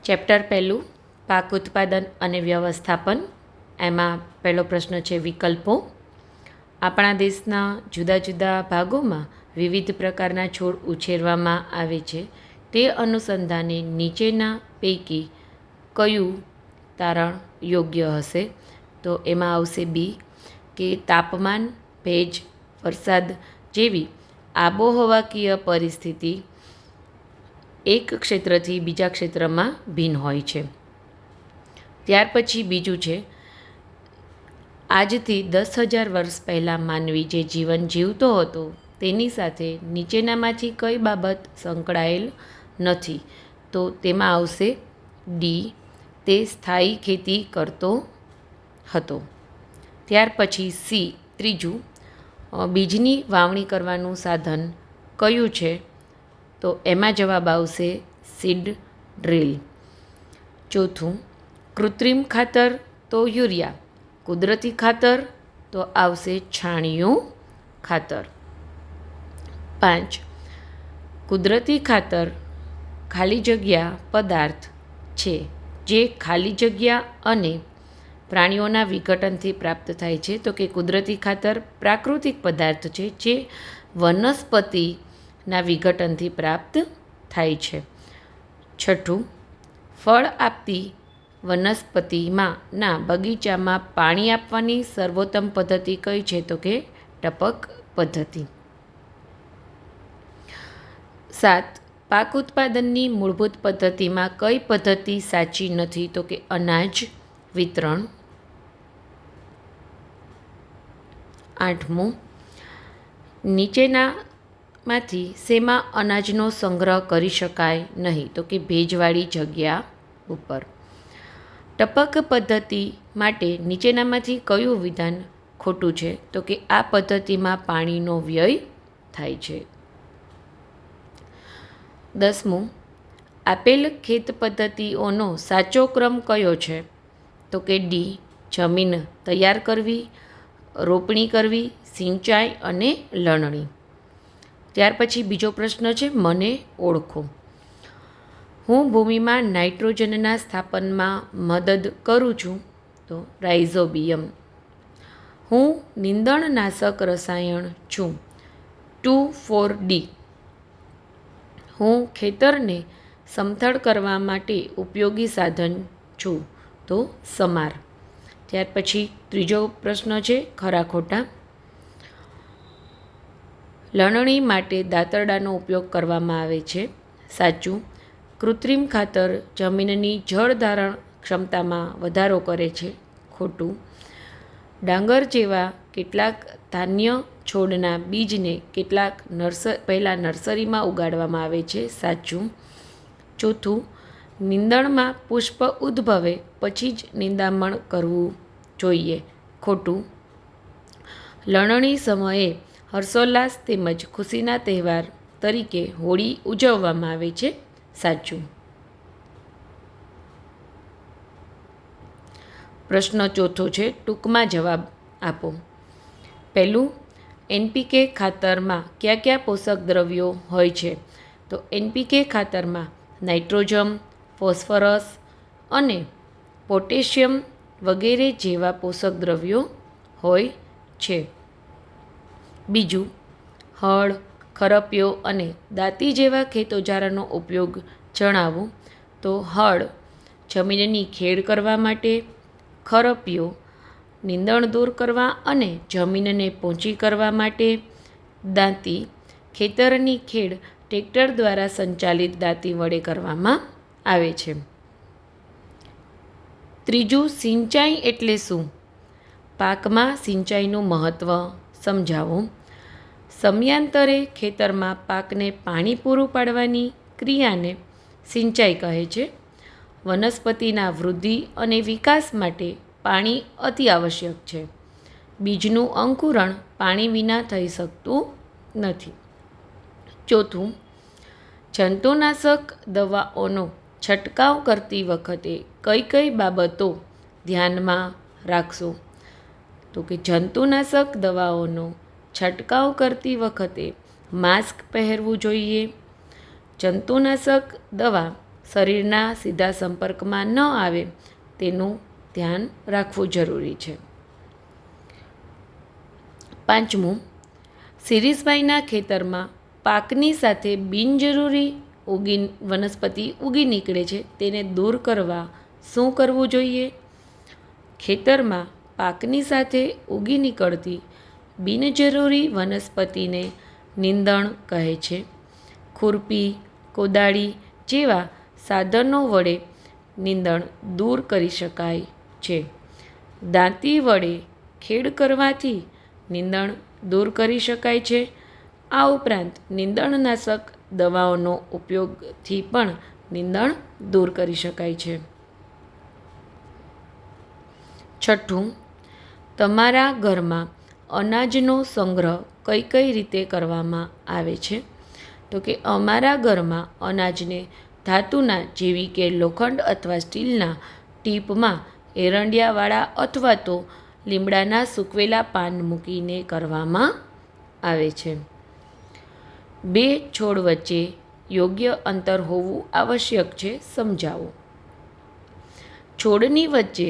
Chapter પહેલું પાક ઉત્પાદન અને વ્યવસ્થાપન. એમાં પહેલો પ્રશ્ન છે વિકલ્પો. આપણા દેશના જુદા જુદા ભાગોમાં વિવિધ પ્રકારના છોડ ઉછેરવામાં આવે છે. તે અનુસંધાને નીચેના પૈકી કયું તારણ યોગ્ય હશે? તો એમાં આવશે બી, કે તાપમાન, ભેજ, વરસાદ જેવી આબોહવાકીય પરિસ્થિતિ એક ક્ષેત્રથી બીજા ક્ષેત્રમાં ભિન્ન હોય છે. ત્યાર પછી બીજું છે, આજથી 10,000 વર્ષ પહેલાં માનવી જે જીવન જીવતો હતો તેની સાથે નીચેનામાંથી કઈ બાબત સંકળાયેલ નથી? તો તેમાં આવશે ડી, તે સ્થાયી ખેતી કરતો હતો. ત્યાર પછી સી, ત્રીજું, બીજની વાવણી કરવાનું સાધન કયું છે? તો એમાં જવાબ આવશે સીડ ડ્રીલ. ચોથું, કૃત્રિમ ખાતર તો યુરિયા, કુદરતી ખાતર તો આવશે છાણિયું ખાતર. 5, કુદરતી ખાતર ખાલી જગ્યા પદાર્થ છે જે ખાલી જગ્યા અને પ્રાણીઓના વિઘટનથી પ્રાપ્ત થાય છે. તો કે કુદરતી ખાતર પ્રાકૃતિક પદાર્થ છે જે વનસ્પતિના વિઘટનથી પ્રાપ્ત થાય છે. છઠ્ઠું, ફળ આપતી વનસ્પતિના બગીચામાં પાણી આપવાની સર્વોત્તમ પદ્ધતિ કઈ છે? તો કે ટપક પદ્ધતિ. 7, પાક ઉત્પાદનની મૂળભૂત પદ્ધતિમાં કઈ પદ્ધતિ સાચી નથી? તો કે અનાજ વિતરણ. 8મું, નીચેનામાંથી શેમાં અનાજનો સંગ્રહ કરી શકાય નહીં? તો કે ભેજવાળી જગ્યા ઉપર. ટપક પદ્ધતિ માટે નીચેનામાંથી કયું વિધાન ખોટું છે? તો કે આ પદ્ધતિમાં પાણીનો વ્યય થાય છે. 10મું, આપેલ ખેત પદ્ધતિઓનો સાચો ક્રમ કયો છે? તો કે ડી, જમીન તૈયાર કરવી, રોપણી કરવી, સિંચાઈ અને લણણી. ત્યાર પછી બીજો પ્રશ્ન છે મને ઓળખો. હું ભૂમિમાં નાઇટ્રોજનના સ્થાપનમાં મદદ કરું છું. તો રાઇઝોબિયમ. હું નીંદણનાશક રસાયણ છું. 2,4-D. હું ખેતરને સમથળ કરવા માટે ઉપયોગી સાધન છું. તો સમાર. ત્યાર પછી ત્રીજો પ્રશ્ન છે ખરા ખોટા. લણણી માટે દાંતરડાનો ઉપયોગ કરવામાં આવે છે. સાચું. કૃત્રિમ ખાતર જમીનની જળ ધારણ ક્ષમતામાં વધારો કરે છે. ખોટું. ડાંગર જેવા કેટલાક ધાન્ય છોડના બીજને પહેલાં નર્સરીમાં ઉગાડવામાં આવે છે. સાચું. ચોથું, નીંદણમાં પુષ્પ ઉદ્ભવે પછી જ નિંદામણ કરવું જોઈએ. ખોટું. લણણી સમયે હર્ષોલ્લાસ તેમજ ખુશીના તહેવાર તરીકે હોળી ઉજવવામાં આવે છે. સાચું. પ્રશ્ન ચોથો છે ટૂંકમાં જવાબ આપો. પહેલું, NPK ખાતરમાં કયા કયા પોષક દ્રવ્યો હોય છે? તો NPK ખાતરમાં નાઇટ્રોજન, ફોસ્ફરસ અને પોટેશિયમ વગેરે જેવા પોષક દ્રવ્યો હોય છે. બીજું, હળ, ખરપિયો અને દાંતી જેવા ખેત ઓજારોનો ઉપયોગ જણાવો. તો હળ જમીનની ખેડ કરવા માટે, ખરપિયો નીંદણ દૂર કરવા અને જમીનને પોચી કરવા માટે, દાંતી ખેતરની ખેડ ટ્રેક્ટર દ્વારા સંચાલિત દાંતી વડે કરવામાં આવે છે. ત્રીજું, સિંચાઈ એટલે શું? પાકમાં સિંચાઈનું મહત્ત્વ સમજાવો. સમયાંતરે ખેતરમાં પાકને પાણી પૂરું પાડવાની ક્રિયાને સિંચાઈ કહે છે. વનસ્પતિના વૃદ્ધિ અને વિકાસ માટે પાણી અતિ આવશ્યક છે. બીજનું અંકુરણ પાણી વિના થઈ શકતું નથી. ચોથું, જંતુનાશક દવાઓનો છંટકાવ કરતી વખતે કઈ કઈ બાબતો ધ્યાનમાં રાખશો? તો કે જંતુનાશક દવાઓનો છંટકાવ કરતી વખતે માસ્ક પહેરવું જોઈએ. જંતુનાશક દવા શરીરના સીધા સંપર્કમાં ન આવે તેનું ધ્યાન રાખવું જરૂરી છે. 5મું, શિરીષભાઈના ખેતરમાં પાકની સાથે બિનજરૂરી વનસ્પતિ ઉગી નીકળે છે, તેને દૂર કરવા શું કરવું જોઈએ? ખેતરમાં પાકની સાથે ઉગી નીકળતી બિનજરૂરી વનસ્પતિને નીંદણ કહે છે. ખુરપી, કોદાળી જેવા સાધનો વડે નીંદણ દૂર કરી શકાય છે. દાંતી વડે ખેડ કરવાથી નીંદણ દૂર કરી શકાય છે. આ ઉપરાંત નીંદણનાશક દવાઓનો ઉપયોગથી પણ નીંદણ દૂર કરી શકાય છે. 6, તમારા ઘરમાં અનાજનો સંગ્રહ કઈ કઈ રીતે કરવામાં આવે છે? તો કે અમારા ઘરમાં અનાજને ધાતુના જેવી કે લોખંડ અથવા સ્ટીલના ટીપમાં એરંડિયાવાળા અથવા તો લીમડાના સૂકવેલા પાન મૂકીને કરવામાં આવે છે. 2 છોડ વચ્ચે યોગ્ય અંતર હોવું આવશ્યક છે, સમજાવો. છોડની વચ્ચે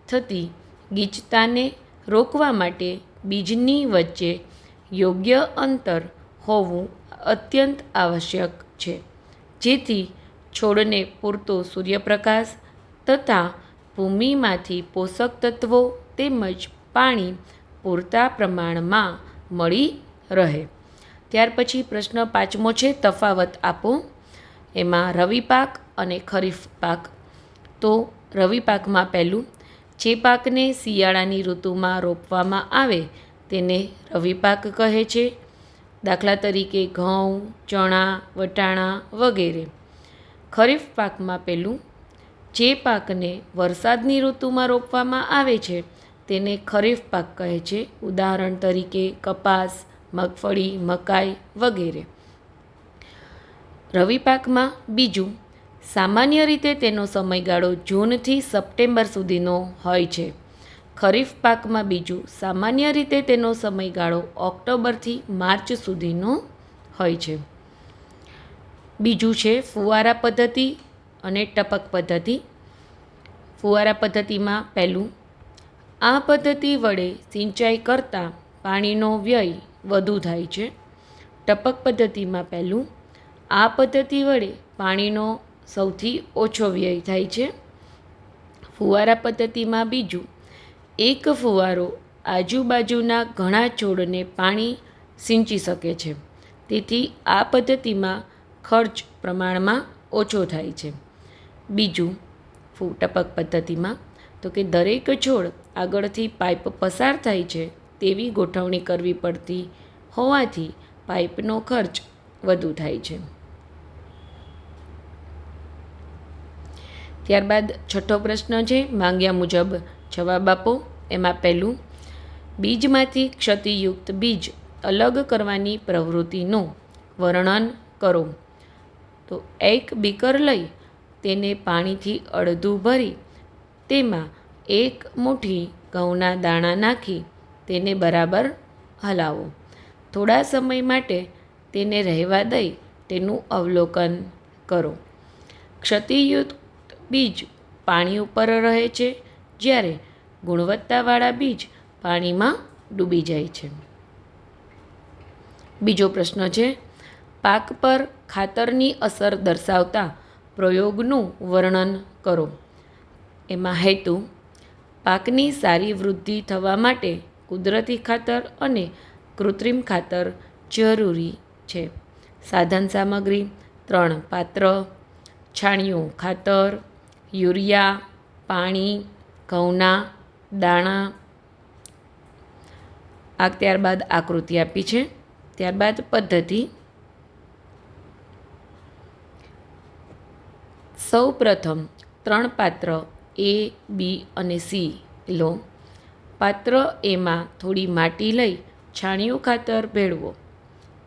થતી ગીચતાને રોકવા માટે બીજની વચ્ચે યોગ્ય અંતર હોવું અત્યંત આવશ્યક છે, જેથી છોડને પૂરતો સૂર્યપ્રકાશ તથા ભૂમિમાંથી પોષક તત્વો તેમજ પાણી પૂરતા પ્રમાણમાં મળી રહે. ત્યાર પછી પ્રશ્ન 5મો છે, તફાવત આપો. એમાં રવિ પાક અને ખરીફ પાક. તો રવિ પાકમાં પહેલું, જે પાકને શિયાળાની ઋતુમાં રોપવામાં આવે તેને રવિ પાક કહે છે. દાખલા તરીકે ઘઉં, ચણા, વટાણા વગેરે. ખરીફ પાકમાં પહેલું, જે પાકને વરસાદની ઋતુમાં રોપવામાં આવે છે તેને ખરીફ પાક કહે છે. ઉદાહરણ તરીકે કપાસ, મગફળી, મકાઈ વગેરે. રવિ પાકમાં બીજું, સામાન્ય રીતે તેનો સમયગાળો જૂનથી સપ્ટેમ્બર સુધીનો હોય છે. ખરીફ પાકમાં બીજું, સામાન્ય રીતે તેનો સમયગાળો ઓક્ટોબરથી માર્ચ સુધીનો હોય છે. બીજું છે ફુવારા પદ્ધતિ અને ટપક પદ્ધતિ. ફુવારા પદ્ધતિમાં પહેલું, આ પદ્ધતિ વડે સિંચાઈ કરતાં પાણીનો વ્યય વધુ થાય છે. ટપક પદ્ધતિમાં પહેલું, આ પદ્ધતિ વડે પાણીનો સૌથી ઓછો વ્યય થાય છે. ફુવારા પદ્ધતિમાં બીજું, એક ફુવારો આજુબાજુના ઘણા છોડને પાણી સિંચી શકે છે, તેથી આ પદ્ધતિમાં ખર્ચ પ્રમાણમાં ઓછો થાય છે. બીજું, ટપક પદ્ધતિમાં તો કે દરેક છોડ આગળથી પાઇપ પસાર થાય છે તેવી ગોઠવણી કરવી પડતી હોવાથી પાઇપનો ખર્ચ વધુ થાય છે. ત્યારબાદ 6થો પ્રશ્ન છે, માંગ્યા મુજબ જવાબ આપો. એમાં પહેલું, બીજમાંથી ક્ષતિયુક્ત બીજ અલગ કરવાની પ્રવૃત્તિનું વર્ણન કરો. તો એક બીકર લઈ તેને પાણીથી અડધું ભરી તેમાં 1 મુઠ્ઠી ઘઉંના દાણા નાખી તેને બરાબર હલાવો. થોડા સમય માટે તેને રહેવા દઈ તેનું અવલોકન કરો. ક્ષતિયુક્ત બીજ પાણી ઉપર રહે છે, જ્યારે ગુણવત્તાવાળા બીજ પાણીમાં ડૂબી જાય છે. બીજો પ્રશ્ન છે, પાક પર ખાતરની અસર દર્શાવતા પ્રયોગનું વર્ણન કરો. એમાં હેતુ, પાકની સારી વૃદ્ધિ થવા માટે કુદરતી ખાતર અને કૃત્રિમ ખાતર જરૂરી છે. સાધન સામગ્રી 3 પાત્ર, છાણિયું ખાતર, યુરિયા, પાણી, ઘઉંના દાણા. ત્યારબાદ આકૃતિ આપી છે. ત્યારબાદ પદ્ધતિ. સૌ પ્રથમ 3 પાત્ર A, B અને C લો. પાત્ર એમાં થોડી માટી લઈ છાણિયું ખાતર ભેળવો.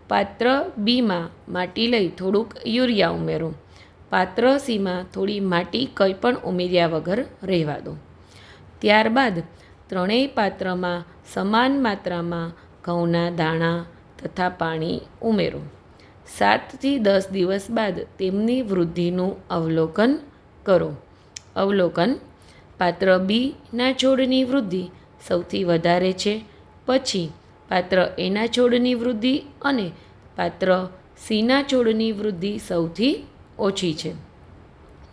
પાત્ર બીમાં માટી લઈ થોડુંક યુરિયા ઉમેરો. પાત્ર સીમાં થોડી માટી કંઈ પણ ઉમેર્યા વગર રહેવા દો. ત્યારબાદ ત્રણેય પાત્રમાં સમાન માત્રામાં ઘઉંના દાણા તથા પાણી ઉમેરો. 7થી 10 દિવસ બાદ તેમની વૃદ્ધિનું અવલોકન કરો. અવલોકન: પાત્ર બીના છોડની વૃદ્ધિ સૌથી વધારે છે, પછી પાત્ર એના છોડની વૃદ્ધિ અને પાત્ર સીના છોડની વૃદ્ધિ સૌથી ઓછી છે.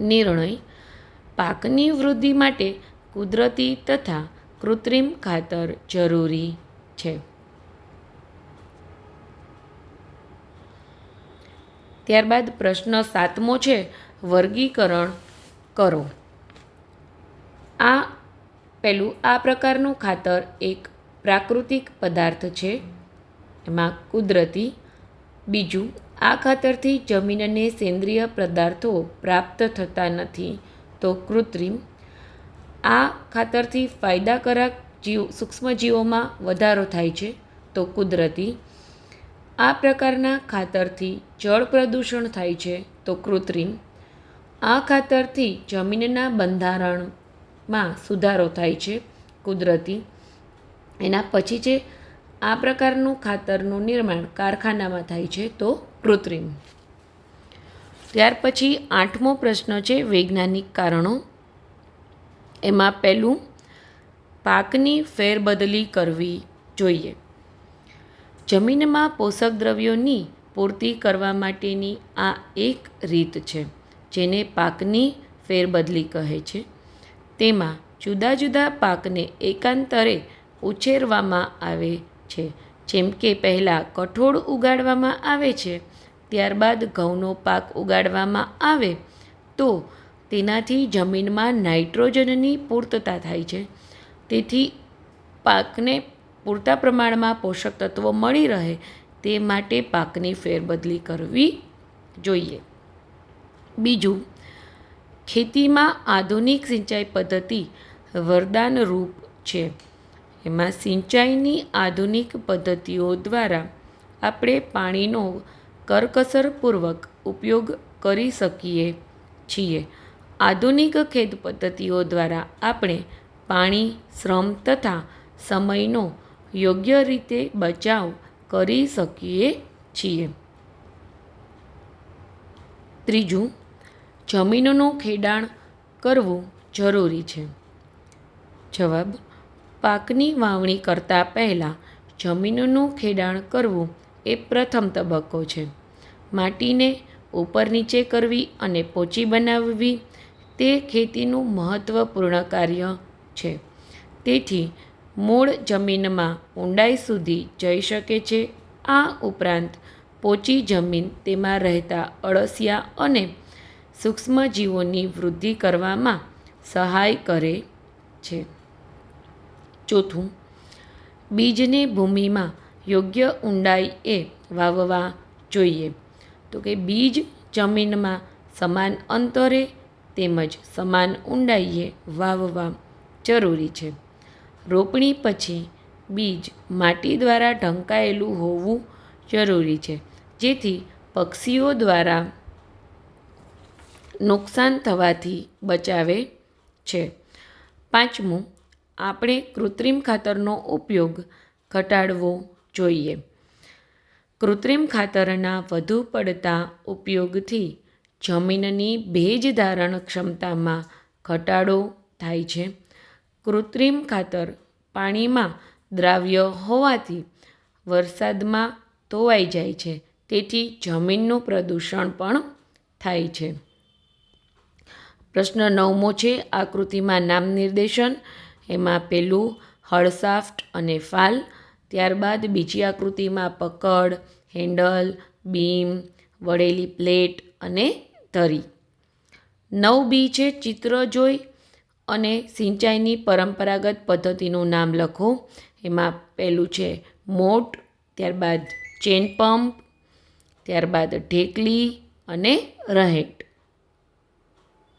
નિર્ણય: પાકની વૃદ્ધિ માટે કુદરતી તથા કૃત્રિમ ખાતર જરૂરી છે. ત્યારબાદ પ્રશ્ન 7મો છે, વર્ગીકરણ કરો. આ પ્રકારનું ખાતર એક પ્રાકૃતિક પદાર્થ છે, એમાં કુદરતી. બીજું, આ ખાતરથી જમીનને સેન્દ્રિય પદાર્થો પ્રાપ્ત થતા નથી, તો કૃત્રિમ. આ ખાતરથી ફાયદાકારક સૂક્ષ્મજીવોમાં વધારો થાય છે, તો કુદરતી. આ પ્રકારના ખાતરથી જળ પ્રદૂષણ થાય છે, તો કૃત્રિમ. આ ખાતરથી જમીનના બંધારણમાં સુધારો થાય છે, કુદરતી. એના પછી છે, આ પ્રકારનું ખાતરનું નિર્માણ કારખાનામાં થાય છે, તો કૃત્રિમ. ત્યાર પછી 8મો પ્રશ્ન છે, વૈજ્ઞાનિક કારણો. એમાં પહેલું, પાકની ફેરબદલી કરવી જોઈએ. જમીનમાં પોષક દ્રવ્યોની પૂર્તિ કરવા માટેની આ એક રીત છે, જેને પાકની ફેરબદલી કહે છે. તેમાં જુદા જુદા પાકને એકાંતરે ઉછેરવામાં આવે છે. જેમ કે પહેલાં કઠોળ ઉગાડવામાં આવે છે, ત્યારબાદ ઘઉંનો પાક ઉગાડવામાં આવે તો તેનાથી જમીનમાં નાઇટ્રોજનની પૂર્તતા થાય છે. તેથી પાકને પૂરતા પ્રમાણમાં પોષક તત્વો મળી રહે તે માટે પાકની ફેરબદલી કરવી જોઈએ. બીજું, ખેતીમાં આધુનિક સિંચાઈ પદ્ધતિ વરદાનરૂપ છે. એમાં સિંચાઈની આધુનિક પદ્ધતિઓ દ્વારા આપણે પાણીનો કરકસરપૂર્વક ઉપયોગ કરી શકીએ છીએ. આધુનિક ખેત પદ્ધતિઓ દ્વારા આપણે પાણી, શ્રમ તથા સમયનો યોગ્ય રીતે બચાવ કરી શકીએ છીએ. ત્રીજું, જમીનનું ખેડાણ કરવું જરૂરી છે. જવાબ: પાકની વાવણી કરતાં પહેલાં જમીનનું ખેડાણ કરવું એ પ્રથમ તબક્કો છે. માટીને ઉપર નીચે કરવી અને પોચી બનાવવી તે ખેતીનું મહત્વપૂર્ણ કાર્ય છે. તેથી મૂળ જમીનમાં ઊંડાઈ સુધી જઈ શકે છે. આ ઉપરાંત પોચી જમીન તેમાં રહેતા અળસિયા અને સૂક્ષ્મજીવોની વૃદ્ધિ કરવામાં સહાય કરે છે. ચોથું, બીજને ભૂમિમાં યોગ્ય ઊંડાઈએ વાવવા જોઈએ. તો કે બીજ જમીનમાં સમાન અંતરે તેમજ સમાન ઊંડાઈએ વાવવા જરૂરી છે. રોપણી પછી બીજ માટી દ્વારા ઢંકાયેલું હોવું જરૂરી છે, જેથી પક્ષીઓ દ્વારા નુકસાન થવાથી બચાવે છે. પાંચમું, આપણે કૃત્રિમ ખાતરનો ઉપયોગ ઘટાડવો જોઈએ. કૃત્રિમ ખાતરના વધુ પડતા ઉપયોગથી જમીનની ભેજ ધારણ ક્ષમતામાં ઘટાડો થાય છે. કૃત્રિમ ખાતર પાણીમાં દ્રાવ્ય હોવાથી વરસાદમાં ધોવાઈ જાય છે, તેથી જમીનનું પ્રદૂષણ પણ થાય છે. પ્રશ્ન 9મો છે, આકૃતિમાં નામ નિર્દેશન. એમાં પહેલું હળસાફ્ટ અને ફાલ. ત્યારબાદ બીજી આકૃતિમાં પકડ, હેન્ડલ, બીમ, વળેલી પ્લેટ અને ધરી. 9b છે, ચિત્ર જોઈ અને સિંચાઈની પરંપરાગત પદ્ધતિનું નામ લખો. એમાં પહેલું છે મોટ, ત્યારબાદ ચેન પંપ, ત્યારબાદ ઢેકલી અને રહેટ.